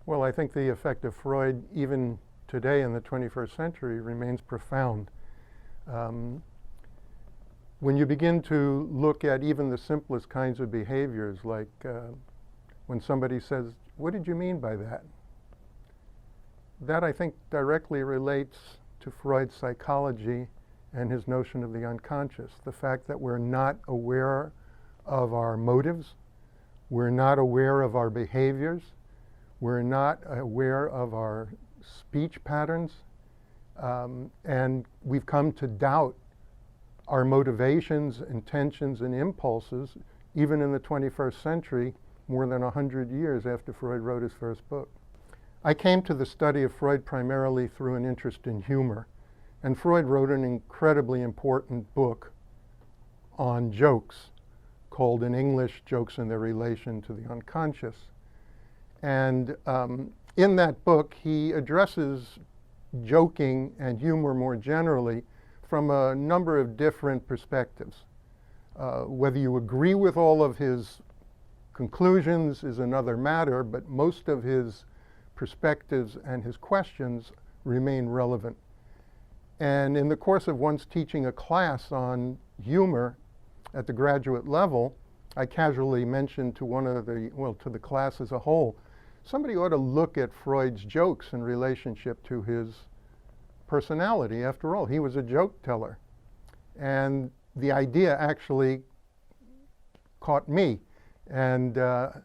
Well, I think the effect of Freud, even today in the 21st century, remains profound. Um, when you begin to look at even the simplest kinds of behaviors, like when somebody says, "What did you mean by that?" That, I think, directly relates to Freud's psychology and his notion of the unconscious. The fact that we're not aware of our motives, we're not aware of our behaviors, we're not aware of our speech patterns, and we've come to doubt our motivations, intentions, and impulses, even in the 21st century, more than 100 years after Freud wrote his first book. I came to the study of Freud primarily through an interest in humor, and Freud wrote an incredibly important book on jokes called in English, Jokes and Their Relation to the Unconscious. And in that book, he addresses joking and humor more generally from a number of different perspectives. Whether you agree with all of his conclusions is another matter, but most of his perspectives and his questions remain relevant. And in the course of once teaching a class on humor at the graduate level, I casually mentioned to to the class as a whole, somebody ought to look at Freud's jokes in relationship to his personality. After all, he was a joke teller. And the idea actually caught me. And a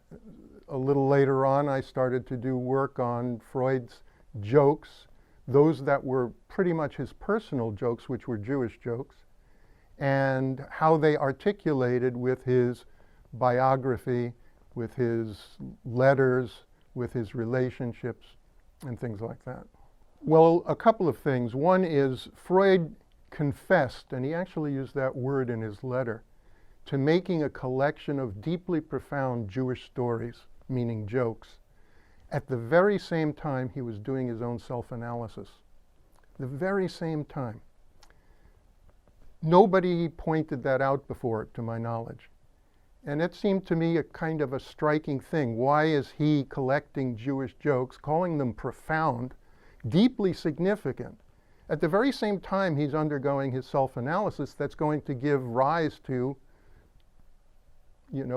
little later on, I started to do work on Freud's jokes, those that were pretty much his personal jokes, which were Jewish jokes, and how they articulated with his biography, with his letters, with his relationships, and things like that. Well, a couple of things. One is Freud confessed, and he actually used that word in his letter, to making a collection of deeply profound Jewish stories, meaning jokes, at the very same time he was doing his own self-analysis. The very same time. Nobody pointed that out before, to my knowledge. And it seemed to me a kind of a striking thing. Why is he collecting Jewish jokes, calling them profound, deeply significant, at the very same time he's undergoing his self-analysis that's going to give rise to,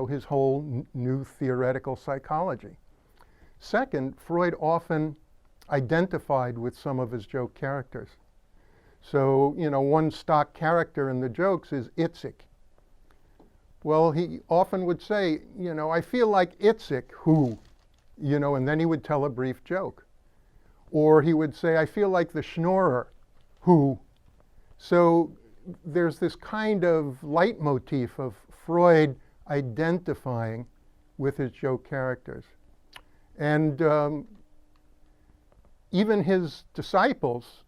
his whole new theoretical psychology? Second, Freud often identified with some of his joke characters. So, one stock character in the jokes is Itzik. Well, he often would say, I feel like Itzik, who, and then he would tell a brief joke. Or he would say, I feel like the schnorrer, who. So there's this kind of leitmotif of Freud identifying with his joke characters. And even his disciples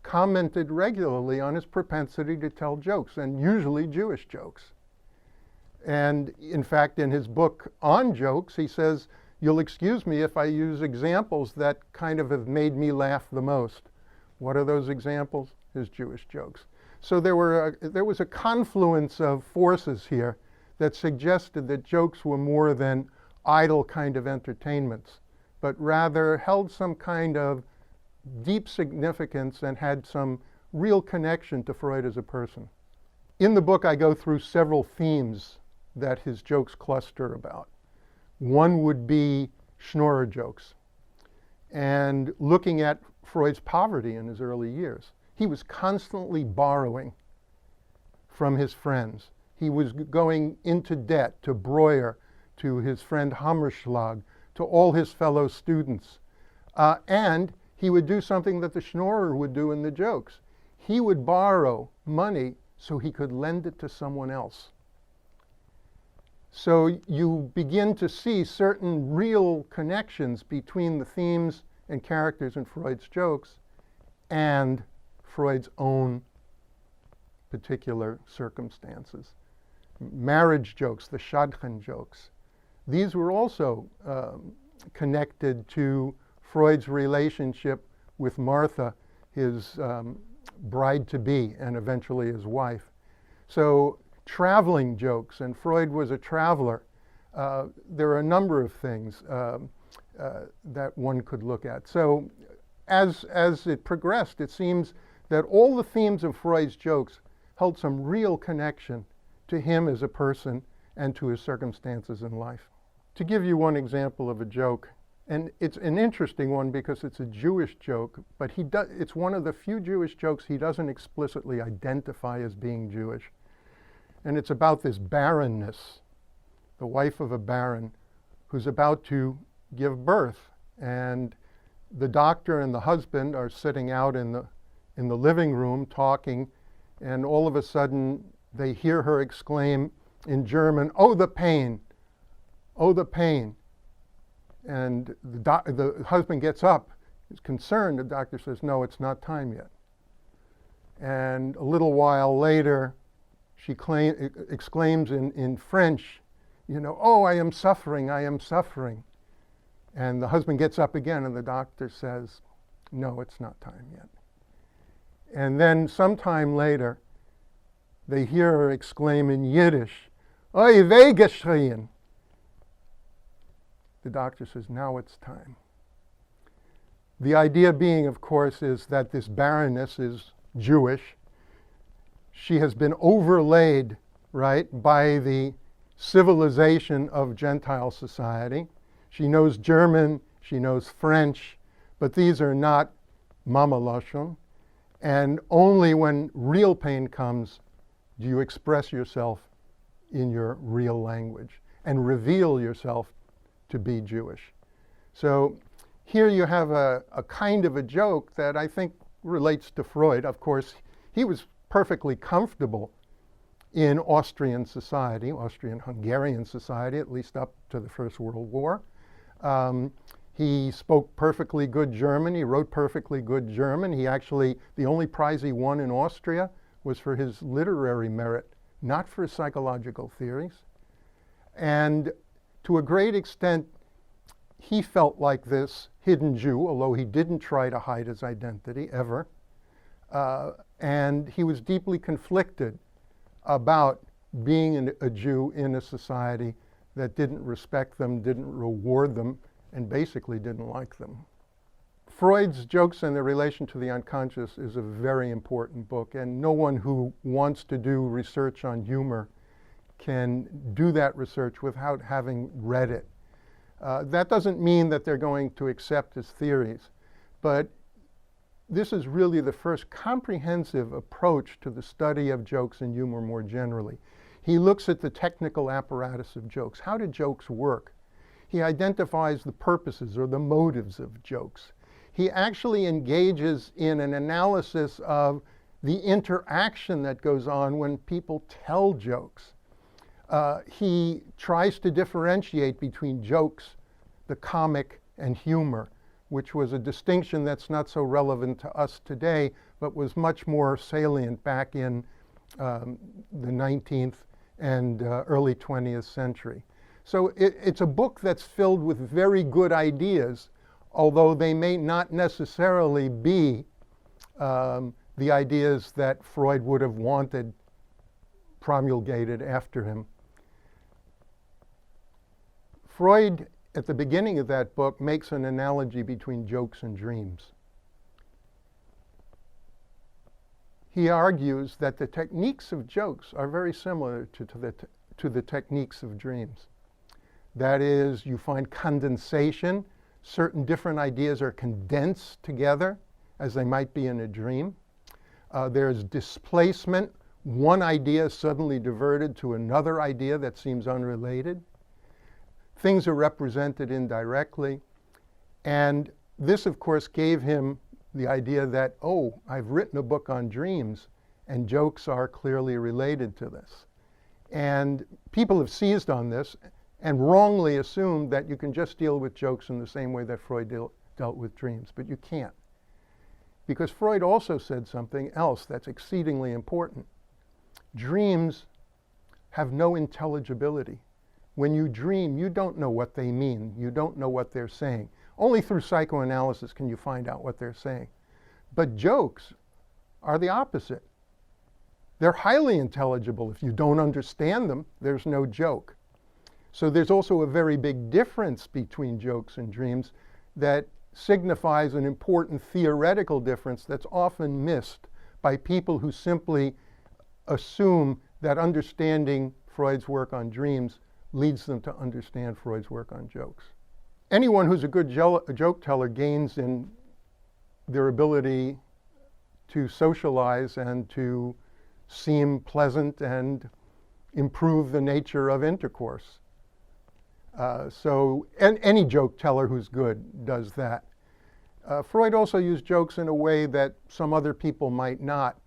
commented regularly on his propensity to tell jokes, and usually Jewish jokes. And in fact, in his book on jokes, he says, you'll excuse me if I use examples that kind of have made me laugh the most. What are those examples? His Jewish jokes. So there was a confluence of forces here that suggested that jokes were more than idle kind of entertainments, but rather held some kind of deep significance and had some real connection to Freud as a person. In the book, I go through several themes that his jokes cluster about. One would be schnorrer jokes, and looking at Freud's poverty in his early years. He was constantly borrowing from his friends. He was going into debt to Breuer, to his friend Hammerschlag, to all his fellow students. And he would do something that the schnorrer would do in the jokes. He would borrow money so he could lend it to someone else. So you begin to see certain real connections between the themes and characters in Freud's jokes and Freud's own particular circumstances. Marriage jokes, the Shadchan jokes, these were also connected to Freud's relationship with Martha, his bride-to-be, and eventually his wife. So traveling jokes, and Freud was a traveler. There are a number of things. that one could look at. So as it progressed, it seems that all the themes of Freud's jokes held some real connection to him as a person and to his circumstances in life. To give you one example of a joke, and it's an interesting one because it's a Jewish joke, but it's one of the few Jewish jokes he doesn't explicitly identify as being Jewish. And it's about this baroness, the wife of a baron, who's about to give birth. And the doctor and the husband are sitting out in the living room talking, and all of a sudden they hear her exclaim in German, "Oh, the pain! Oh, the pain!" And the husband gets up, is concerned. The doctor says, "No, it's not time yet." And a little while later, she exclaims in French, "Oh, I am suffering, I am suffering." And the husband gets up again, and the doctor says, "No, it's not time yet." And then sometime later, they hear her exclaim in Yiddish, "Oi, weh geschrien." The doctor says, "Now it's time." The idea being, of course, is that this baroness is Jewish. She has been overlaid, right, by the civilization of Gentile society. She knows German, she knows French, but these are not Mama Lashon. And only when real pain comes do you express yourself in your real language and reveal yourself to be Jewish. So here you have a kind of a joke that I think relates to Freud. Of course, he was perfectly comfortable in Austrian society, Austrian-Hungarian society, at least up to the First World War. He spoke perfectly good German. He wrote perfectly good German. The only prize he won in Austria was for his literary merit, not for his psychological theories. And to a great extent, he felt like this hidden Jew, although he didn't try to hide his identity ever. And he was deeply conflicted about being a Jew in a society that didn't respect them, didn't reward them, and basically didn't like them. Freud's Jokes and Their Relation to the Unconscious is a very important book, and no one who wants to do research on humor can do that research without having read it. That doesn't mean that they're going to accept his theories, but this is really the first comprehensive approach to the study of jokes and humor more generally. He looks at the technical apparatus of jokes. How do jokes work? He identifies the purposes or the motives of jokes. He actually engages in an analysis of the interaction that goes on when people tell jokes. He tries to differentiate between jokes, the comic, and humor, which was a distinction that's not so relevant to us today, but was much more salient back in the 19th and early 20th century. So it's a book that's filled with very good ideas, although they may not necessarily be the ideas that Freud would have wanted promulgated after him. Freud, at the beginning of that book, makes an analogy between jokes and dreams. He argues that the techniques of jokes are very similar to the techniques of dreams. That is, you find condensation. Certain different ideas are condensed together, as they might be in a dream. There's displacement. One idea is suddenly diverted to another idea that seems unrelated. Things are represented indirectly. And this, of course, gave him the idea that, oh, I've written a book on dreams, and jokes are clearly related to this. And people have seized on this and wrongly assumed that you can just deal with jokes in the same way that Freud dealt with dreams, but you can't. Because Freud also said something else that's exceedingly important. Dreams have no intelligibility. When you dream, you don't know what they mean. You don't know what they're saying. Only through psychoanalysis can you find out what they're saying. But jokes are the opposite. They're highly intelligible. If you don't understand them, there's no joke. So there's also a very big difference between jokes and dreams that signifies an important theoretical difference that's often missed by people who simply assume that understanding Freud's work on dreams leads them to understand Freud's work on jokes. Anyone who's a good joke teller gains in their ability to socialize and to seem pleasant and improve the nature of intercourse. And any joke teller who's good does that. Freud also used jokes in a way that some other people might not.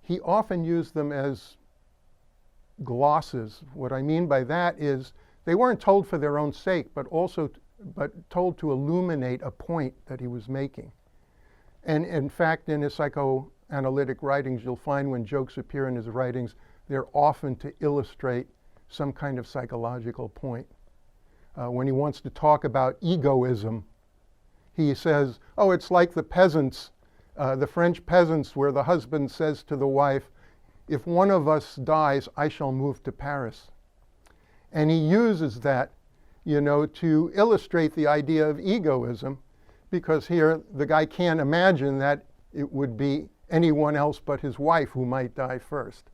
He often used them as glosses. What I mean by that is they weren't told for their own sake, but told to illuminate a point that he was making. And in fact, in his psychoanalytic writings, you'll find when jokes appear in his writings, they're often to illustrate some kind of psychological point. When he wants to talk about egoism, he says, oh, it's like the peasants, the French peasants, where the husband says to the wife, if one of us dies, I shall move to Paris. And he uses that, to illustrate the idea of egoism, because here the guy can't imagine that it would be anyone else but his wife who might die first.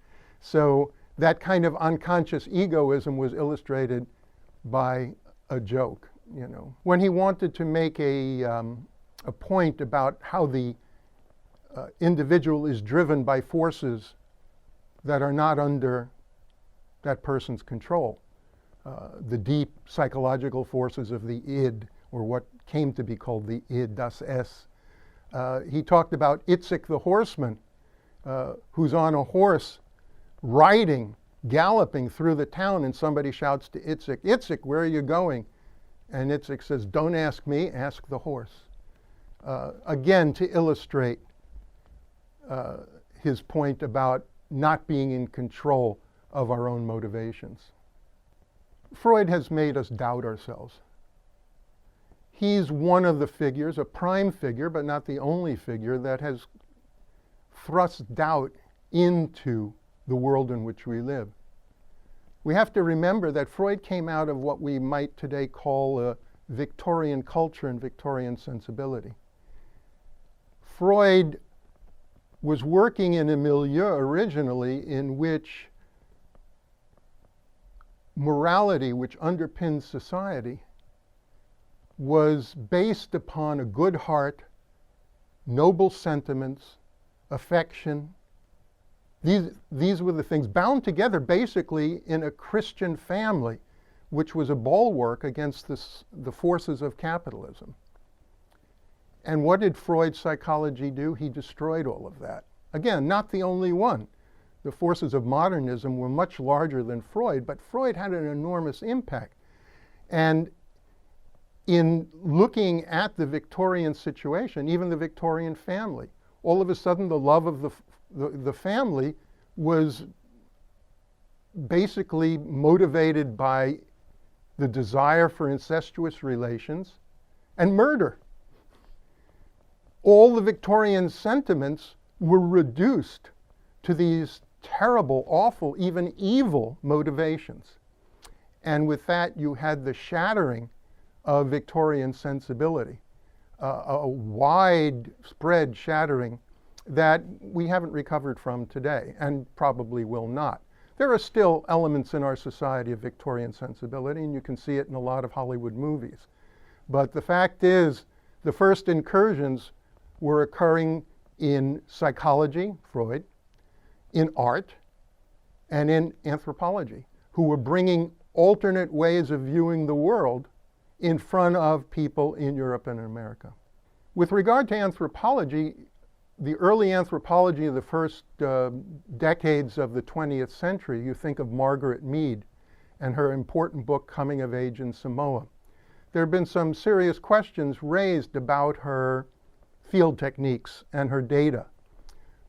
So that kind of unconscious egoism was illustrated by a joke. When he wanted to make a point about how the individual is driven by forces that are not under that person's control, the deep psychological forces of the id, or what came to be called the id, das Es. He talked about Itzik the horseman, who's on a horse riding, galloping through the town, and somebody shouts to Itzik, Itzik, where are you going? And Itzik says, don't ask me, ask the horse. Again, to illustrate his point about not being in control of our own motivations. Freud has made us doubt ourselves. He's one of the figures, a prime figure, but not the only figure, that has thrust doubt into the world in which we live. We have to remember that Freud came out of what we might today call a Victorian culture and Victorian sensibility. Freud was working in a milieu originally in which morality, which underpins society, was based upon a good heart, noble sentiments, affection. These were the things bound together basically in a Christian family, which was a bulwark against the forces of capitalism. And what did Freud's psychology do? He destroyed all of that. Again, not the only one. The forces of modernism were much larger than Freud, but Freud had an enormous impact. And in looking at the Victorian situation, even the Victorian family, all of a sudden the love of the family was basically motivated by the desire for incestuous relations and murder. All the Victorian sentiments were reduced to these terrible, awful, even evil motivations. And with that, you had the shattering of Victorian sensibility, a widespread shattering that we haven't recovered from today and probably will not. There are still elements in our society of Victorian sensibility, and you can see it in a lot of Hollywood movies. But the fact is, the first incursions were occurring in psychology, Freud, in art, and in anthropology, who were bringing alternate ways of viewing the world in front of people in Europe and America. With regard to anthropology, the early anthropology of the first decades of the 20th century, you think of Margaret Mead and her important book, Coming of Age in Samoa. There have been some serious questions raised about her field techniques and her data.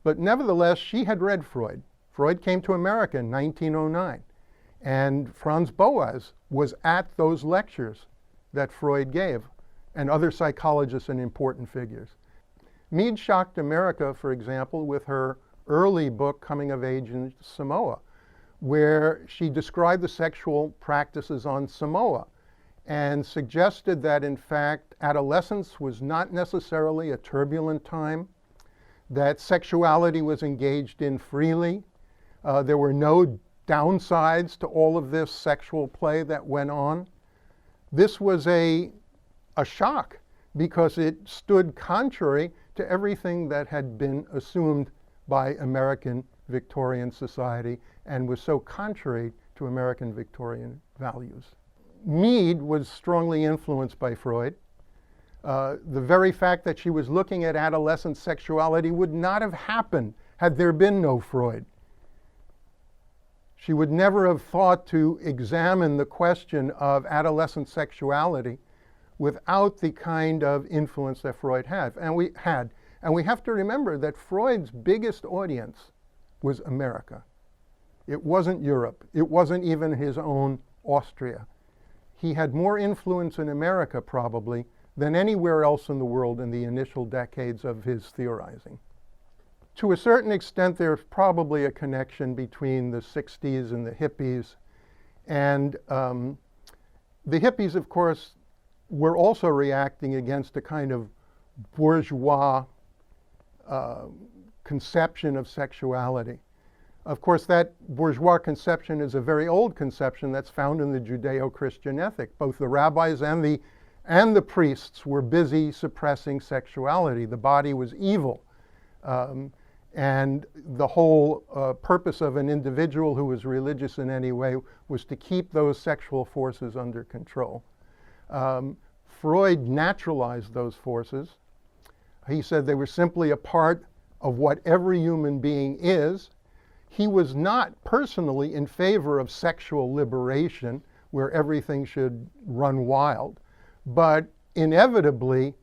But nevertheless, she had read Freud. Freud came to America in 1909, and Franz Boas was at those lectures that Freud gave, and other psychologists and important figures. Mead shocked America, for example, with her early book, Coming of Age in Samoa, where she described the sexual practices on Samoa and suggested that, in fact, adolescence was not necessarily a turbulent time, that sexuality was engaged in freely. There were no downsides to all of this sexual play that went on. This was a shock because it stood contrary to everything that had been assumed by American Victorian society and was so contrary to American Victorian values. Mead was strongly influenced by Freud. The very fact that she was looking at adolescent sexuality would not have happened had there been no Freud. She would never have thought to examine the question of adolescent sexuality without the kind of influence that Freud had. And we have to remember that Freud's biggest audience was America. It wasn't Europe. It wasn't even his own Austria. He had more influence in America, probably, than anywhere else in the world in the initial decades of his theorizing. To a certain extent, there's probably a connection between the 60s and the hippies. And the hippies, of course, were also reacting against a kind of bourgeois conception of sexuality. Of course, that bourgeois conception is a very old conception that's found in the Judeo-Christian ethic. Both the rabbis and the priests were busy suppressing sexuality. The body was evil. And the whole purpose of an individual who was religious in any way was to keep those sexual forces under control. Freud naturalized those forces. He said they were simply a part of what every human being is. He was not personally in favor of sexual liberation, where everything should run wild, but inevitably,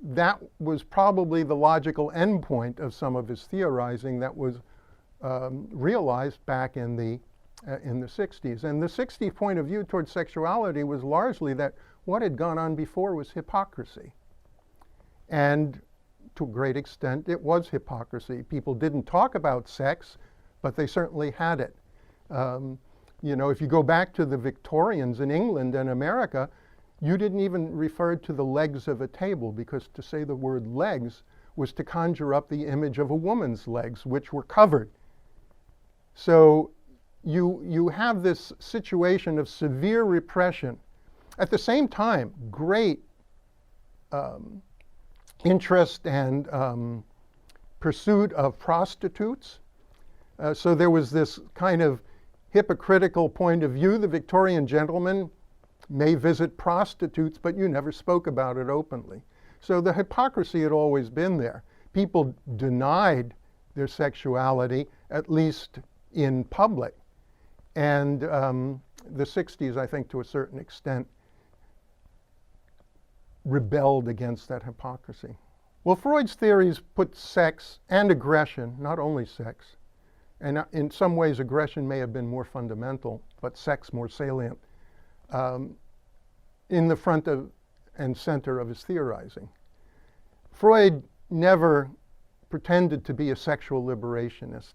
that was probably the logical endpoint of some of his theorizing that was realized back in the 60s. And the 60s point of view towards sexuality was largely that what had gone on before was hypocrisy. And to a great extent, it was hypocrisy. People didn't talk about sex, but they certainly had it. You know, if you go back to the Victorians in England and America, you didn't even refer to the legs of a table, because to say the word legs was to conjure up the image of a woman's legs, which were covered. So you have this situation of severe repression. At the same time, great interest and pursuit of prostitutes. So there was this kind of hypocritical point of view. The Victorian gentleman may visit prostitutes, but you never spoke about it openly. So the hypocrisy had always been there. People denied their sexuality, at least in public. And the 60s, I think, to a certain extent, rebelled against that hypocrisy. Well, Freud's theories put sex and aggression, not only sex, and in some ways aggression may have been more fundamental, but sex more salient, in the front of and center of his theorizing. Freud never pretended to be a sexual liberationist.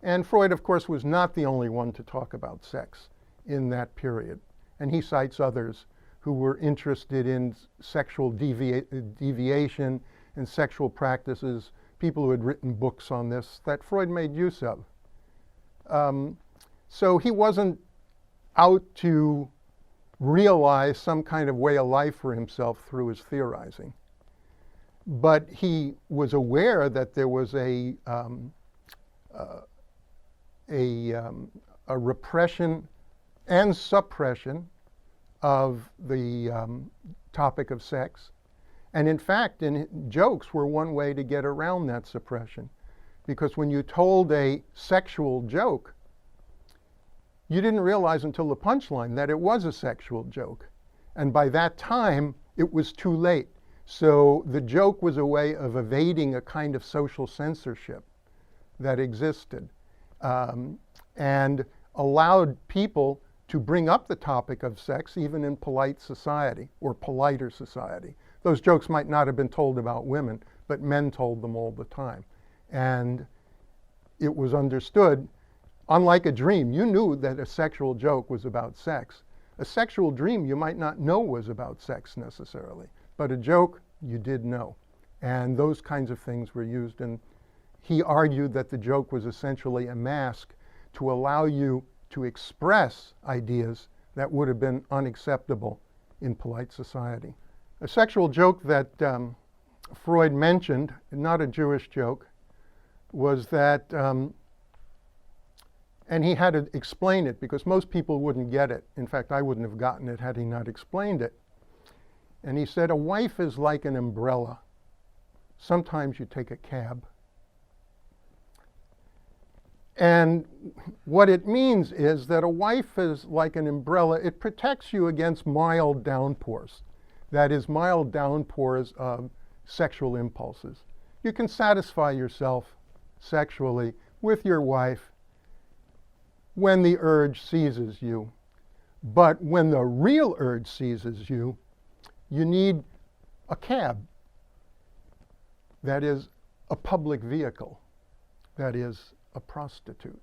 And Freud, of course, was not the only one to talk about sex in that period. And he cites others who were interested in sexual deviation and sexual practices, people who had written books on this that Freud made use of. So he wasn't out to realize some kind of way of life for himself through his theorizing. But he was aware that there was a repression and suppression of the topic of sex. And in fact, jokes were one way to get around that suppression. Because when you told a sexual joke, you didn't realize until the punchline that it was a sexual joke. And by that time, it was too late. So the joke was a way of evading a kind of social censorship that existed, and allowed people to bring up the topic of sex even in polite society, or politer society. Those jokes might not have been told about women, but men told them all the time. And it was understood, unlike a dream. You knew that a sexual joke was about sex. A sexual dream you might not know was about sex necessarily, but a joke you did know. And those kinds of things were used, and he argued that the joke was essentially a mask to allow you to express ideas that would have been unacceptable in polite society. A sexual joke that Freud mentioned, not a Jewish joke, was that, and he had to explain it because most people wouldn't get it. In fact, I wouldn't have gotten it had he not explained it. And he said, a wife is like an umbrella. Sometimes you take a cab. And what it means is that a wife is like an umbrella. It protects you against mild downpours. That is, mild downpours of sexual impulses. You can satisfy yourself sexually with your wife when the urge seizes you. But when the real urge seizes you, you need a cab. That is, a public vehicle. That is, a prostitute.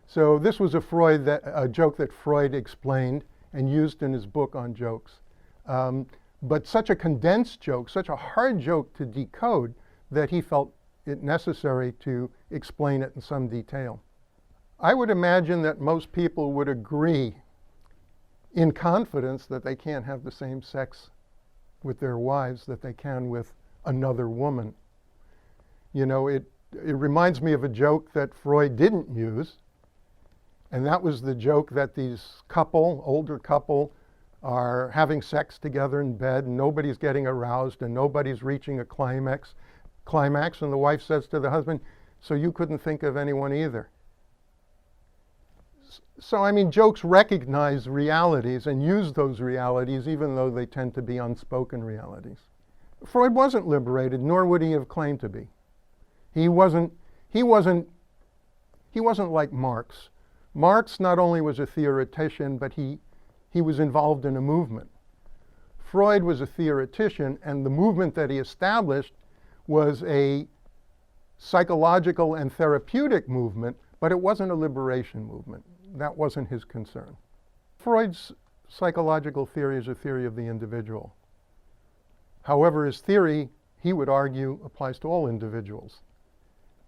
So this was a joke that Freud explained and used in his book on jokes. But such a condensed joke, such a hard joke to decode, that he felt it necessary to explain it in some detail. I would imagine that most people would agree in confidence that they can't have the same sex with their wives that they can with another woman. You know, it reminds me of a joke that Freud didn't use, and that was the joke that these older couple, are having sex together in bed, and nobody's getting aroused, and nobody's reaching a climax, and the wife says to the husband, so you couldn't think of anyone either. So, I mean, jokes recognize realities and use those realities, even though they tend to be unspoken realities. Freud wasn't liberated, nor would he have claimed to be. He wasn't like Marx. Marx not only was a theoretician, but he was involved in a movement. Freud was a theoretician, and the movement that he established was a psychological and therapeutic movement, but it wasn't a liberation movement. That wasn't his concern. Freud's psychological theory is a theory of the individual. However, his theory, he would argue, applies to all individuals.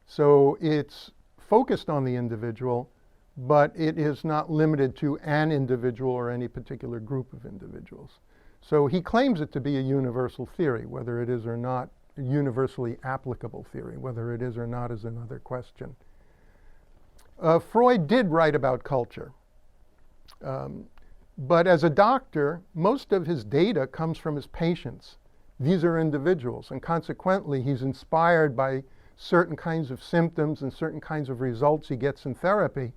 So it's focused on the individual, but it is not limited to an individual or any particular group of individuals. So he claims it to be a universal theory. Whether it is or not a universally applicable theory, whether it is or not is another question. Freud did write about culture. But as a doctor, most of his data comes from his patients. These are individuals, and consequently, he's inspired by certain kinds of symptoms and certain kinds of results he gets in therapy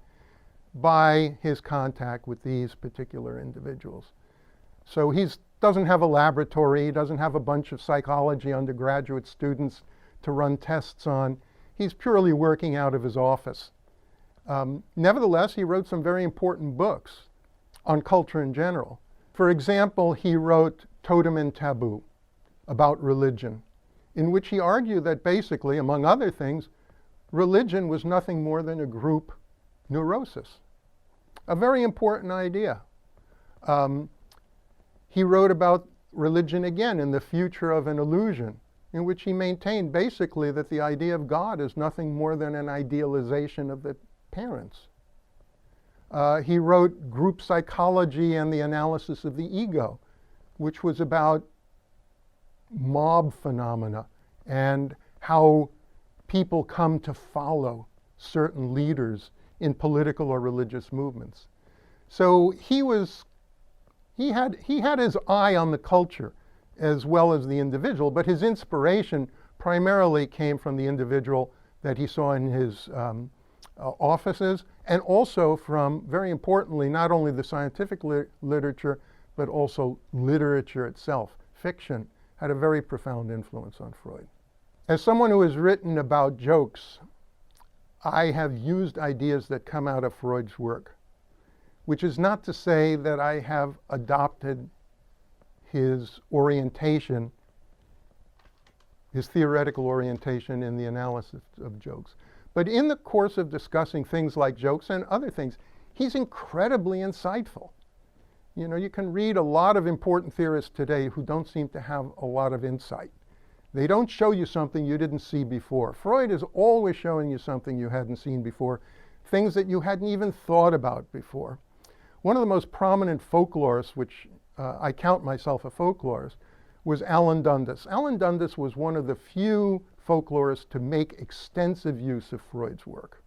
by his contact with these particular individuals. So he doesn't have a laboratory, he doesn't have a bunch of psychology undergraduate students to run tests on. He's purely working out of his office. Nevertheless, he wrote some very important books on culture in general. For example, he wrote Totem and Taboo about religion, in which he argued that basically, among other things, religion was nothing more than a group neurosis. A very important idea. He wrote about religion again in The Future of an Illusion, in which he maintained basically that the idea of God is nothing more than an idealization of the parents. He wrote Group Psychology and the Analysis of the Ego, which was about mob phenomena and how people come to follow certain leaders in political or religious movements. So he had his eye on the culture as well as the individual, but his inspiration primarily came from the individual that he saw in his offices, and also from, very importantly, not only the scientific literature, but also literature itself. Fiction had a very profound influence on Freud. As someone who has written about jokes, I have used ideas that come out of Freud's work, which is not to say that I have adopted his orientation, his theoretical orientation in the analysis of jokes. But in the course of discussing things like jokes and other things, he's incredibly insightful. You know, you can read a lot of important theorists today who don't seem to have a lot of insight. They don't show you something you didn't see before. Freud is always showing you something you hadn't seen before, things that you hadn't even thought about before. One of the most prominent folklorists, which I count myself a folklorist, was Alan Dundas. Alan Dundas was one of the few folklorists to make extensive use of Freud's work.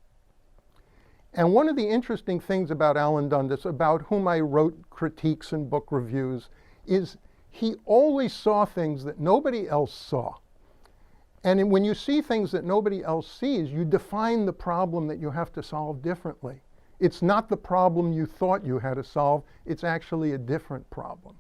And one of the interesting things about Alan Dundas, about whom I wrote critiques and book reviews, is he always saw things that nobody else saw. And when you see things that nobody else sees, you define the problem that you have to solve differently. It's not the problem you thought you had to solve, it's actually a different problem.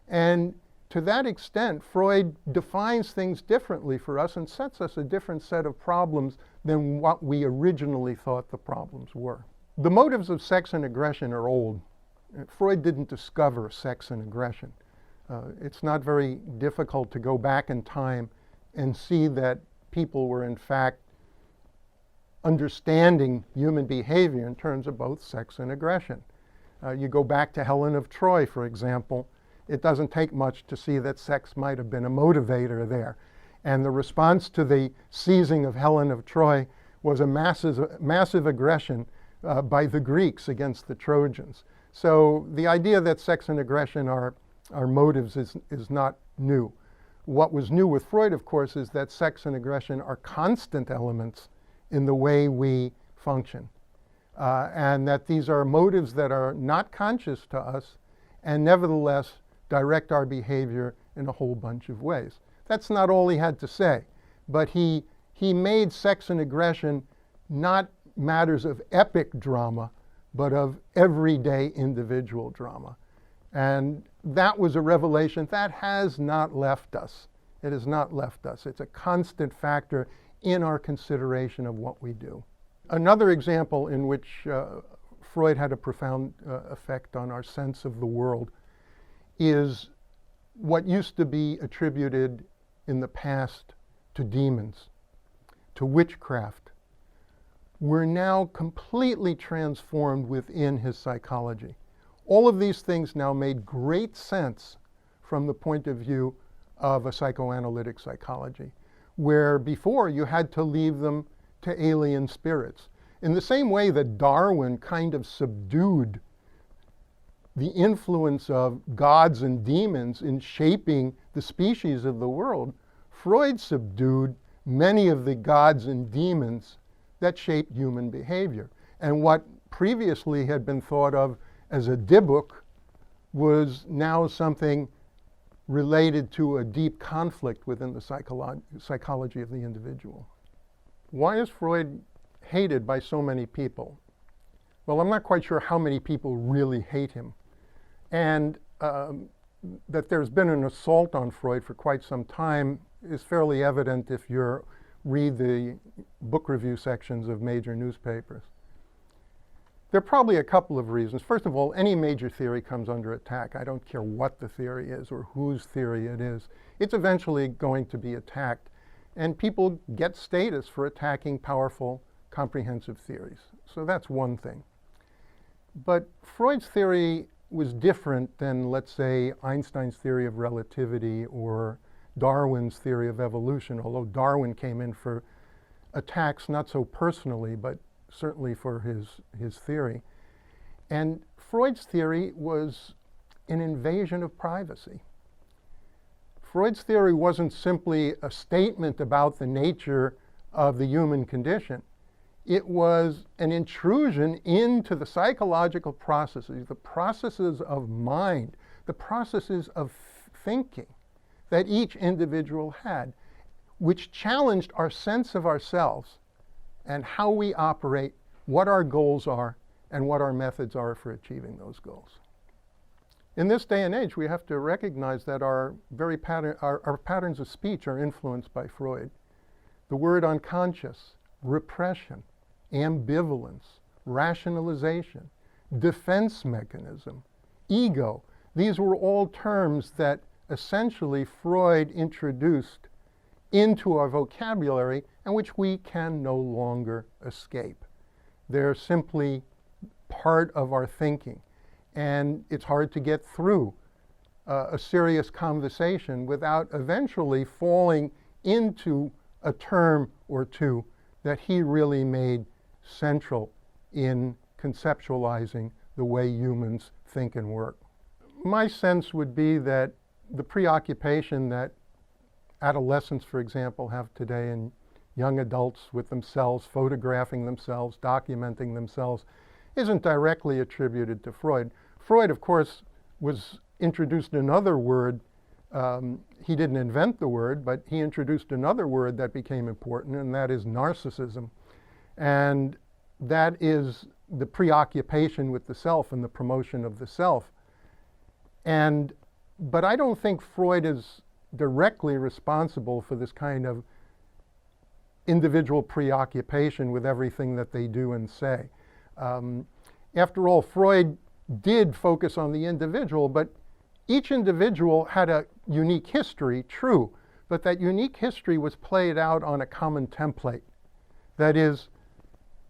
And to that extent, Freud defines things differently for us and sets us a different set of problems than what we originally thought the problems were. The motives of sex and aggression are old. Freud didn't discover sex and aggression. It's not very difficult to go back in time and see that people were in fact understanding human behavior in terms of both sex and aggression. You go back to Helen of Troy, for example. It doesn't take much to see that sex might have been a motivator there. And the response to the seizing of Helen of Troy was a massive aggression by the Greeks against the Trojans. So the idea that sex and aggression are motives is not new. What was new with Freud, of course, is that sex and aggression are constant elements in the way we function. And that these are motives that are not conscious to us and nevertheless direct our behavior in a whole bunch of ways. That's not all he had to say, but he made sex and aggression not matters of epic drama, but of everyday individual drama. And that was a revelation that has not left us. It has not left us. It's a constant factor in our consideration of what we do. Another example in which Freud had a profound effect on our sense of the world is what used to be attributed in the past to demons, to witchcraft, were now completely transformed within his psychology. All of these things now made great sense from the point of view of a psychoanalytic psychology, where before you had to leave them to alien spirits. In the same way that Darwin kind of subdued the influence of gods and demons in shaping the species of the world, Freud subdued many of the gods and demons that shaped human behavior. And what previously had been thought of as a dybbuk was now something related to a deep conflict within the psychology of the individual. Why is Freud hated by so many people? Well, I'm not quite sure how many people really hate him. And that there's been an assault on Freud for quite some time is fairly evident if you read the book review sections of major newspapers. There are probably a couple of reasons. First of all, any major theory comes under attack. I don't care what the theory is or whose theory it is. It's eventually going to be attacked. And people get status for attacking powerful, comprehensive theories. So that's one thing. But Freud's theory was different than, let's say, Einstein's theory of relativity or Darwin's theory of evolution, although Darwin came in for attacks not so personally, but certainly for his theory. And Freud's theory was an invasion of privacy. Freud's theory wasn't simply a statement about the nature of the human condition. It was an intrusion into the psychological processes, the processes of mind, the processes of thinking that each individual had, which challenged our sense of ourselves and how we operate, what our goals are, and what our methods are for achieving those goals. In this day and age, we have to recognize that our patterns of speech are influenced by Freud. The word unconscious, repression, ambivalence, rationalization, defense mechanism, ego, these were all terms that essentially Freud introduced into our vocabulary and which we can no longer escape. They're simply part of our thinking. and it's hard to get through a serious conversation without eventually falling into a term or two that he really made central in conceptualizing the way humans think and work. My sense would be that the preoccupation that adolescents, for example, have today, and young adults with themselves, photographing themselves, documenting themselves, isn't directly attributed to Freud. Freud, of course, introduced another word. He didn't invent the word, but he introduced another word that became important, and that is narcissism. And that is the preoccupation with the self and the promotion of the self. But I don't think Freud is directly responsible for this kind of individual preoccupation with everything that they do and say. After all, Freud did focus on the individual, but each individual had a unique history, true, but that unique history was played out on a common template. That is,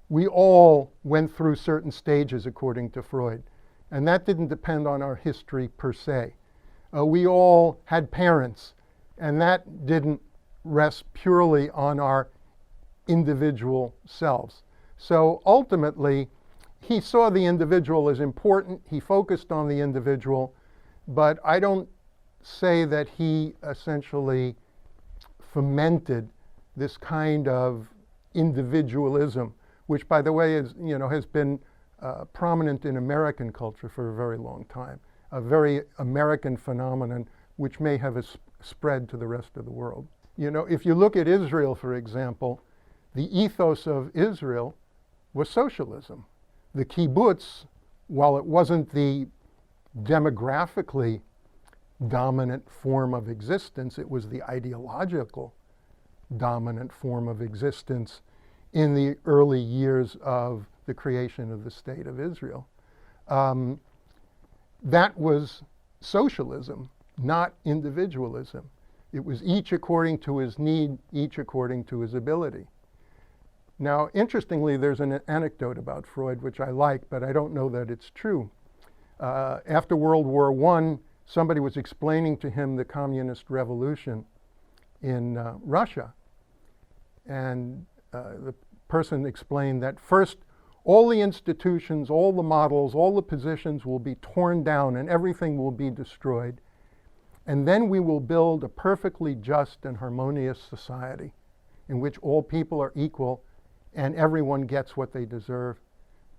we all went through certain stages according to Freud, and that didn't depend on our history per se. We all had parents, and that didn't rest purely on our individual selves. So ultimately, he saw the individual as important. He focused on the individual, but I don't say that he essentially fomented this kind of individualism, which, by the way, has been prominent in American culture for a very long time, a very American phenomenon which may have spread to the rest of the world. If you look at Israel, for example, the ethos of Israel was socialism. The kibbutz, while it wasn't the demographically dominant form of existence, it was the ideological dominant form of existence in the early years of the creation of the State of Israel. That was socialism, not individualism. It was each according to his need, each according to his ability. Now, interestingly, there's an anecdote about Freud which I like, but I don't know that it's true. After World War I, somebody was explaining to him the communist revolution in Russia. And the person explained that first, all the institutions, all the models, all the positions will be torn down and everything will be destroyed. And then we will build a perfectly just and harmonious society in which all people are equal and everyone gets what they deserve.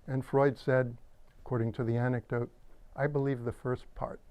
And Freud said, according to the anecdote, I believe the first part.